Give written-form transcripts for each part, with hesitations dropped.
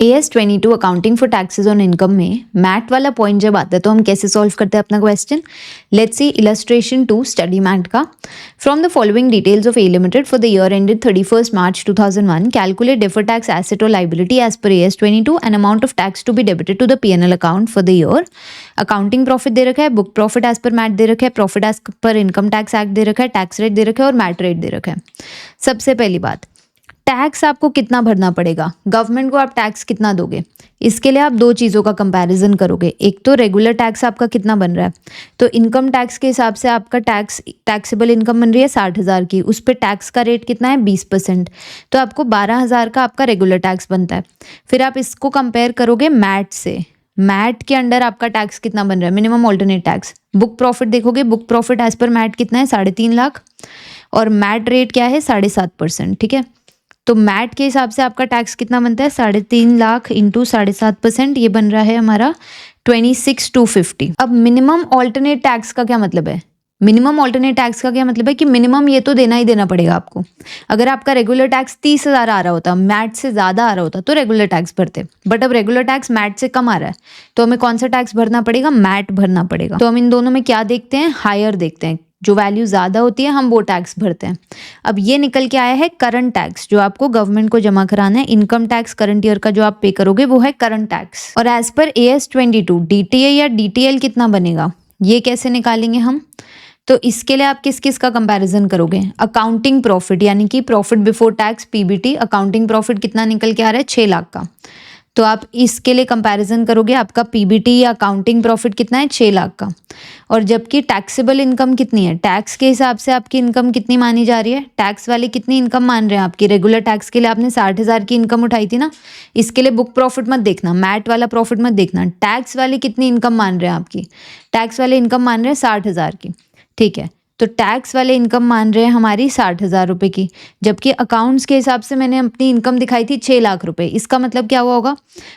AS22 accounting for taxes on income में mat वाला point जब आता है तो हम कैसे सॉल्व करते हैं अपना question. Let's see illustration 2 study MAT का। From the following details of A limited for the year ended 31 March 2001 calculate deferred tax asset और liability as per AS22 and amount of tax to be debited to the P&L account for the year. Accounting profit दे रखा है, book profit as per MAT दे रखा है, profit as per income tax act दे रखा है, tax rate दे रखा है और मैट रेट दे रखा है। सबसे पहली बात, टैक्स आपको कितना भरना पड़ेगा, गवर्नमेंट को आप टैक्स कितना दोगे, इसके लिए आप दो चीज़ों का कंपैरिजन करोगे। एक तो रेगुलर टैक्स आपका कितना बन रहा है, तो इनकम टैक्स के हिसाब से आपका टैक्सेबल इनकम बन रही है 60,000 की, उस पर टैक्स का रेट कितना है 20%, तो आपको 12,000 का आपका रेगुलर टैक्स बनता है। फिर आप इसको कंपेयर करोगे मैट से, मैट के अंडर आपका टैक्स कितना बन रहा है, minimum alternate tax. Book profit देखोगे, book profit as per MAT कितना है 3.5 लाख और मैट रेट क्या है 7.5%। ठीक है, तो मैट के हिसाब से आपका टैक्स कितना बनता है 3.5 लाख इंटू 7.5%, ये बन रहा है हमारा 26,250। अब मिनिमम ऑल्टरनेट टैक्स का क्या मतलब है, मिनिमम ऑल्टरनेट टैक्स का क्या मतलब है कि मिनिमम ये तो देना ही देना पड़ेगा आपको। अगर आपका रेगुलर टैक्स 30,000 आ रहा होता, मैट से ज़्यादा आ रहा होता तो रेगुलर टैक्स भरते, बट अब रेगुलर टैक्स मैट से कम आ रहा है तो हमें कौन सा टैक्स भरना पड़ेगा, मैट भरना पड़ेगा। तो हम इन दोनों में क्या देखते हैं, हायर देखते हैं, जो वैल्यू ज़्यादा होती है हम वो टैक्स भरते हैं। अब ये निकल के आया है करंट टैक्स, जो आपको गवर्नमेंट को जमा कराना है। इनकम टैक्स करंट ईयर का जो आप पे करोगे वो है करंट टैक्स। और एज पर AS22 DTA या DTL कितना बनेगा, ये कैसे निकालेंगे हम, तो इसके लिए आप किस किस का कंपैरिजन करोगे, अकाउंटिंग प्रॉफिट यानी कि profit before tax PBT, accounting profit कितना निकल के आ रहा है 6 लाख का, तो आप इसके लिए कंपैरिजन करोगे, आपका PBT या अकाउंटिंग प्रॉफिट कितना है 6 लाख का। और जबकि टैक्सेबल इनकम कितनी है, टैक्स के हिसाब से आपकी इनकम कितनी मानी जा रही है, टैक्स वाले कितनी इनकम मान रहे हैं आपकी, रेगुलर टैक्स के लिए आपने 60,000 की इनकम उठाई थी ना, इसके लिए बुक प्रॉफिट मत देखना, मैट वाला प्रॉफिट मत देखना, टैक्स वाले कितनी इनकम मान रहे हैं आपकी, टैक्स वाले इनकम मान रहे हैं 60,000 की। ठीक है, तो टैक्स वाले इनकम मान रहे हैं हमारी 60,000 रुपये की, जबकि अकाउंट्स के हिसाब से मैंने अपनी इनकम दिखाई थी 6 लाख रुपए। इसका मतलब क्या हुआ होगा,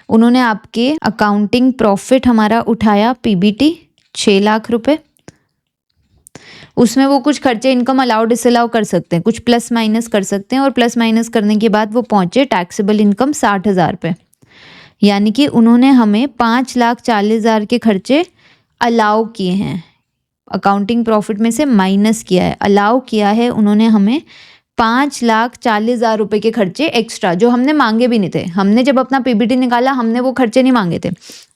उन्होंने आपके अकाउंटिंग प्रॉफिट हमारा उठाया PBT 6 लाख रुपए, उसमें वो कुछ खर्चे इनकम अलाउ डिसअलाउ कर सकते हैं, कुछ प्लस माइनस कर सकते हैं, और प्लस माइनस करने के बाद वो पहुंचे टैक्सेबल इनकम 60,000 पे, यानी कि उन्होंने हमें 5,40,000 के खर्चे अलाउ किए हैं, अकाउंटिंग प्रॉफिट में से माइनस किया है, अलाउ किया है उन्होंने हमें 5,40,000 रुपए के खर्चे एक्स्ट्रा, जो हमने मांगे भी नहीं थे। हमने जब अपना PBT निकाला हमने वो खर्चे नहीं मांगे थे,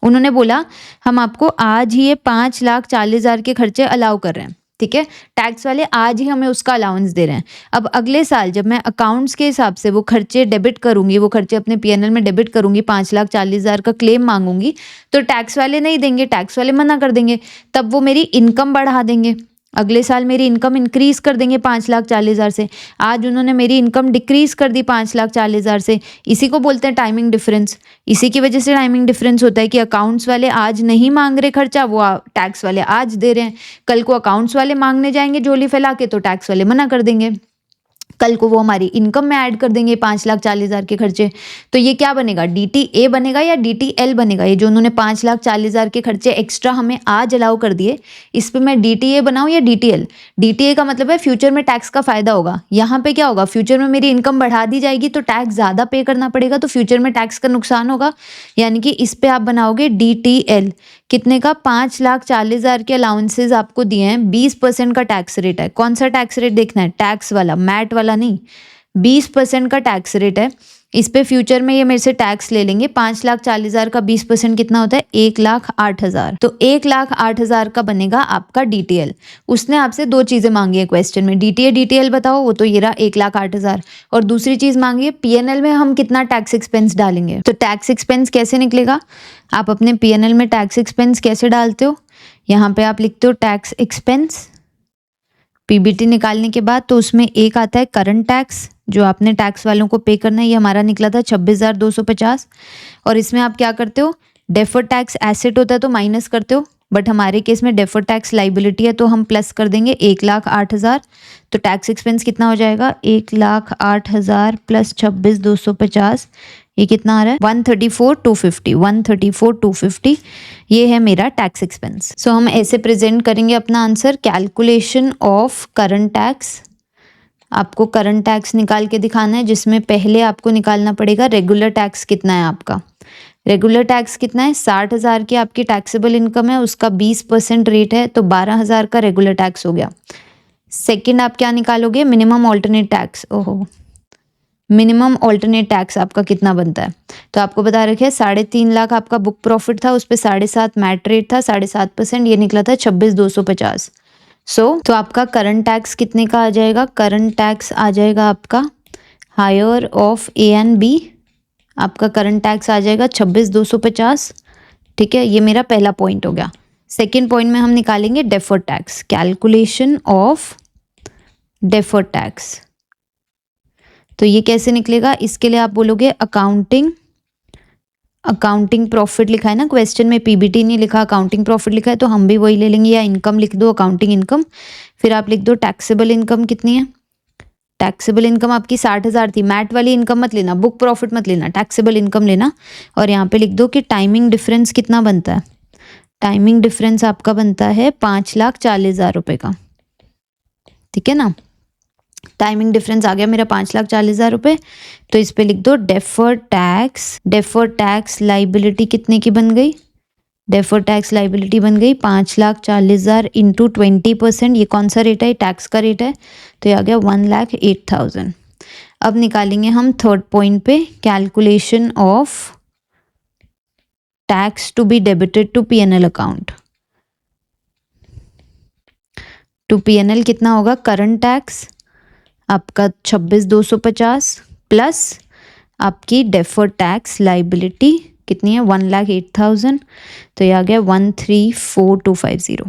उन्होंने बोला हम आपको आज ही ये 5,40,000 के खर्चे अलाउ कर रहे हैं। ठीक है, टैक्स वाले आज ही हमें उसका अलाउंस दे रहे हैं। अब अगले साल जब मैं अकाउंट्स के हिसाब से वो खर्चे डेबिट करूंगी, वो खर्चे अपने P&L में डेबिट करूंगी, 5,40,000 का क्लेम मांगूंगी, तो टैक्स वाले नहीं देंगे, टैक्स वाले मना कर देंगे, तब वो मेरी इनकम बढ़ा देंगे, अगले साल मेरी इनकम इंक्रीज कर देंगे 5,40,000 से। आज उन्होंने मेरी इनकम डिक्रीज कर दी 5,40,000 से, इसी को बोलते हैं टाइमिंग डिफरेंस। इसी की वजह से टाइमिंग डिफरेंस होता है कि अकाउंट्स वाले आज नहीं मांग रहे खर्चा, वो टैक्स वाले आज दे रहे हैं, कल को अकाउंट्स वाले मांगने जाएंगे झोली फैला के तो टैक्स वाले मना कर देंगे, कल को वो हमारी इनकम में ऐड कर देंगे 5,40,000 के खर्चे। तो ये क्या बनेगा, DTA बनेगा या DTL बनेगा, ये जो उन्होंने 5,40,000 के खर्चे एक्स्ट्रा हमें आज अलाउ कर दिए, इस पे मैं DTA बनाऊं या DTL। DTA का मतलब है फ्यूचर में टैक्स का फायदा होगा, यहाँ पे क्या होगा, फ्यूचर में मेरी इनकम बढ़ा दी जाएगी तो टैक्स ज़्यादा पे करना पड़ेगा, तो फ्यूचर में टैक्स का नुकसान होगा, यानी कि इस पे आप बनाओगे DTL। कितने का, 5,40,000 के अलाउंसेज आपको दिए हैं, 20% का टैक्स रेट है। कौन सा टैक्स रेट देखना है, टैक्स वाला, मैट वाला नहीं, 20% का टैक्स रेट है। इस पे फ्यूचर में ये मेरे से टैक्स ले लेंगे, 5,40,000 का 20% कितना होता है 1,08,000, तो 1,08,000 का बनेगा आपका DTL। उसने आपसे दो चीज़ें मांगी है क्वेश्चन में, DTA DTL बताओ, वो तो ये रहा 1,08,000, और दूसरी चीज़ मांगी है P&L में हम कितना टैक्स एक्सपेंस डालेंगे। तो टैक्स एक्सपेंस कैसे निकलेगा, आप अपने P&L में टैक्स एक्सपेंस कैसे डालते हो, यहाँ पे आप लिखते हो टैक्स एक्सपेंस, PBT निकालने के बाद तो उसमें एक आता है करंट टैक्स, जो आपने टैक्स वालों को पे करना है, ये हमारा निकला था 26,250, और इसमें आप क्या करते हो, डेफर्ड टैक्स एसेट होता है तो माइनस करते हो, बट हमारे केस में डेफर्ड टैक्स लाइबिलिटी है तो हम प्लस कर देंगे 1,08,000, तो टैक्स एक्सपेंस कितना हो जाएगा 1,08,000 प्लस 26,250, ये कितना आ रहा है 134,250, 134,250, ये है मेरा टैक्स एक्सपेंस। सो हम ऐसे प्रेजेंट करेंगे अपना answer, calculation of current tax. आपको करंट टैक्स निकाल के दिखाना है, जिसमें पहले आपको निकालना पड़ेगा रेगुलर टैक्स कितना है आपका, रेगुलर टैक्स कितना है, 60,000 की आपकी टैक्सेबल इनकम है, उसका 20% रेट है, तो 12,000 का रेगुलर टैक्स हो गया। सेकंड आप क्या निकालोगे, मिनिमम ऑल्टरनेट टैक्स। ओहो, मिनिमम ऑल्टरनेट टैक्स आपका कितना बनता है, तो आपको बता रखे है 3.5 लाख आपका बुक प्रॉफिट था, उस पर 7.5 मैट रेट था, 7.5%, ये निकला था 26,250। तो आपका करंट टैक्स कितने का आ जाएगा, करंट टैक्स आ जाएगा आपका higher of A and B, आपका करंट टैक्स आ जाएगा 26,250। ठीक है, ये मेरा पहला पॉइंट हो गया। सेकेंड पॉइंट में हम निकालेंगे deferred tax, calculation of deferred tax. तो ये कैसे निकलेगा, इसके लिए आप बोलोगे अकाउंटिंग प्रॉफिट लिखा है ना क्वेश्चन में, पीबीटी नहीं लिखा, अकाउंटिंग प्रॉफिट लिखा है, तो हम भी वही ले लेंगे, या इनकम लिख दो, अकाउंटिंग इनकम। फिर आप लिख दो टैक्सेबल इनकम कितनी है, टैक्सेबल इनकम आपकी 60,000 थी, मैट वाली इनकम मत लेना, बुक प्रॉफिट मत लेना, टैक्सेबल इनकम लेना। और यहाँ पे लिख दो कि टाइमिंग डिफरेंस कितना बनता है, टाइमिंग डिफरेंस आपका बनता है 5,40,000 रुपये का। ठीक है ना, टाइमिंग डिफरेंस आ गया मेरा 5,40,000 रुपये। तो इस पे लिख दो डेफर्ड टैक्स लाइबिलिटी कितने की बन गई, डेफर्ड टैक्स लाइबिलिटी बन गई 5,40,000 इंटू 20%, ये कौन सा रेट है, टैक्स का रेट है, तो ये आ गया 1,08,000। अब निकालेंगे हम थर्ड पॉइंट पे, calculation of tax to be debited to PNL account. To PNL कितना होगा, करंट टैक्स आपका 26,250 प्लस आपकी डेफर्ड टैक्स लाइबिलिटी कितनी है, 1,08,000, तो ये आ गया 134,250।